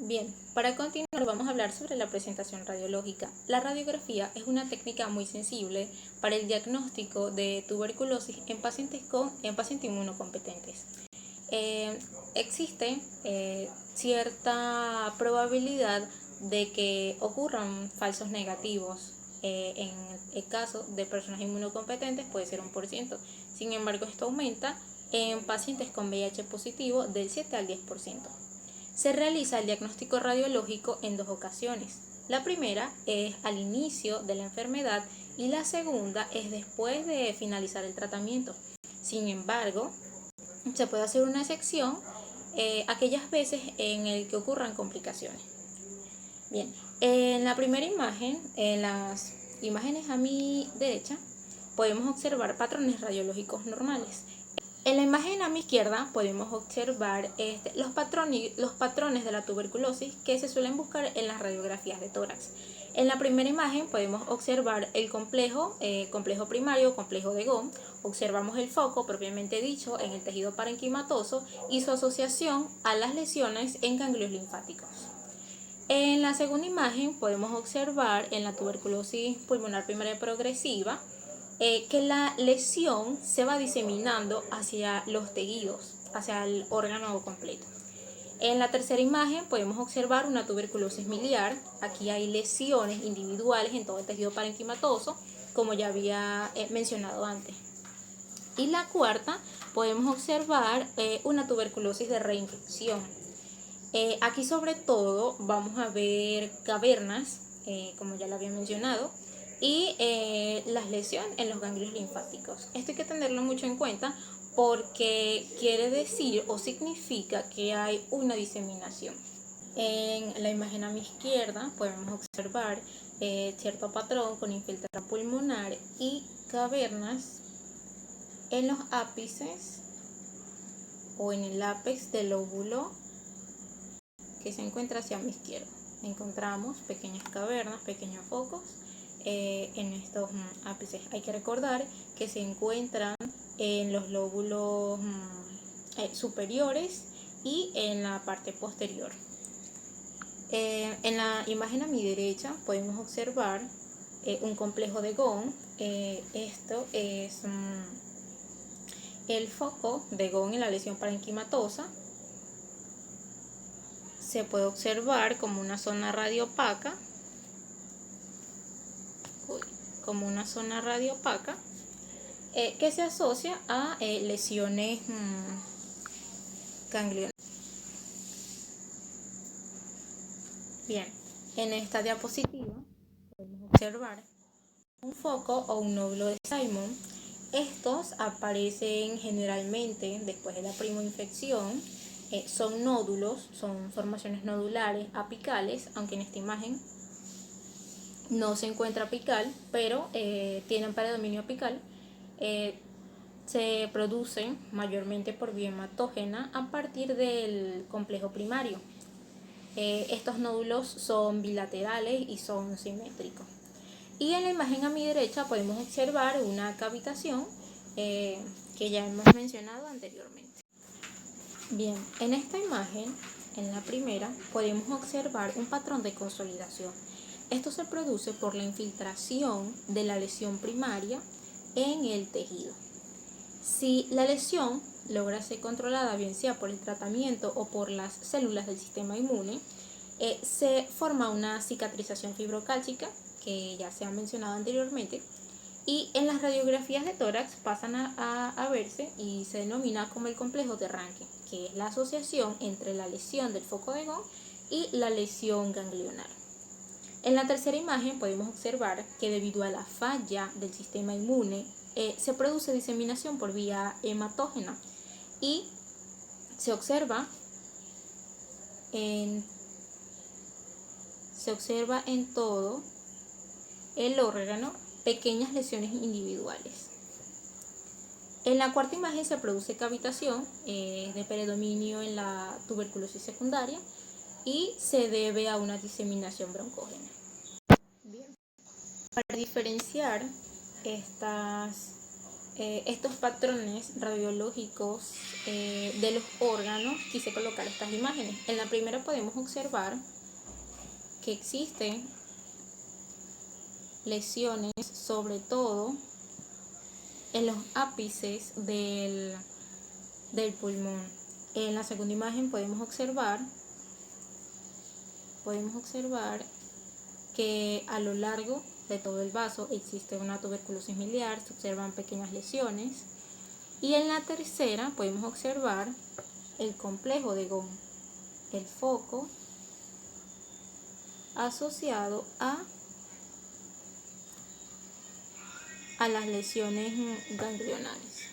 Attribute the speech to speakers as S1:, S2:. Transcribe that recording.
S1: Bien, para continuar vamos a hablar sobre la presentación radiológica. La radiografía es una técnica muy sensible para el diagnóstico de tuberculosis en pacientes inmunocompetentes. Eh, existe cierta probabilidad de que ocurran falsos negativos. En el caso de personas inmunocompetentes puede ser 1%. Sin embargo, esto aumenta en pacientes con VIH positivo del 7 al 10%. Se realiza el diagnóstico radiológico en dos ocasiones. La primera es al inicio de la enfermedad y la segunda es después de finalizar el tratamiento. Sin embargo, se puede hacer una excepción aquellas veces en el que ocurran complicaciones. Bien, en la primera imagen, en las imágenes a mi derecha, podemos observar patrones radiológicos normales. En la imagen a mi izquierda podemos observar los patrones de la tuberculosis que se suelen buscar en las radiografías de tórax. En la primera imagen podemos observar el complejo primario, complejo de Ghosn. Observamos el foco propiamente dicho en el tejido parenquimatoso y su asociación a las lesiones en ganglios linfáticos. En la segunda imagen podemos observar en la tuberculosis pulmonar primaria progresiva que la lesión se va diseminando hacia los tejidos, hacia el órgano completo. En la tercera imagen podemos observar una tuberculosis miliar. Aquí hay lesiones individuales en todo el tejido parenquimatoso, como ya había mencionado antes. Y la cuarta podemos observar una tuberculosis de reinfección. Aquí sobre todo vamos a ver cavernas, como ya lo había mencionado, y las lesiones en los ganglios linfáticos. Esto hay que tenerlo mucho en cuenta porque quiere decir o significa que hay una diseminación. En la imagen a mi izquierda podemos observar cierto patrón con infiltración pulmonar y cavernas en los ápices o en el ápex del lóbulo que se encuentra hacia mi izquierda. Encontramos pequeñas cavernas, pequeños focos en estos ápices. Hay que recordar que se encuentran en los lóbulos superiores y en la parte posterior. En la imagen a mi derecha podemos observar un complejo de Ghosn. Esto es el foco de Ghosn en la lesión parenquimatosa. Se puede observar como una zona radiopaca, que se asocia a lesiones ganglionares. Bien, en esta diapositiva podemos observar un foco o un nódulo de Simon. Estos aparecen generalmente después de la primoinfección. Son nódulos, son formaciones nodulares apicales, aunque en esta imagen no se encuentra apical, pero tienen predominio apical. Se producen mayormente por vía hematógena a partir del complejo primario. Estos nódulos son bilaterales y son simétricos. Y en la imagen a mi derecha podemos observar una cavitación que ya hemos mencionado anteriormente. Bien, en esta imagen, en la primera, podemos observar un patrón de consolidación. Esto se produce por la infiltración de la lesión primaria en el tejido. Si la lesión logra ser controlada, bien sea por el tratamiento o por las células del sistema inmune, se forma una cicatrización fibrocálcica, que ya se ha mencionado anteriormente, y en las radiografías de tórax pasan a verse y se denomina como el complejo de Ranke, que es la asociación entre la lesión del foco de Ghosn y la lesión ganglionar. En la tercera imagen podemos observar que debido a la falla del sistema inmune se produce diseminación por vía hematógena y se observa en todo el órgano pequeñas lesiones individuales. En la cuarta imagen se produce cavitación de predominio en la tuberculosis secundaria y se debe a una diseminación broncógena. Bien. Para diferenciar estas estos patrones radiológicos de los órganos, quise colocar estas imágenes. En la primera podemos observar que existen lesiones, sobre todo en los ápices del pulmón. En la segunda imagen podemos observar que a lo largo de todo el vaso existe una tuberculosis miliar, se observan pequeñas lesiones. Y en la tercera podemos observar el complejo de Gone, el foco asociado a las lesiones ganglionares.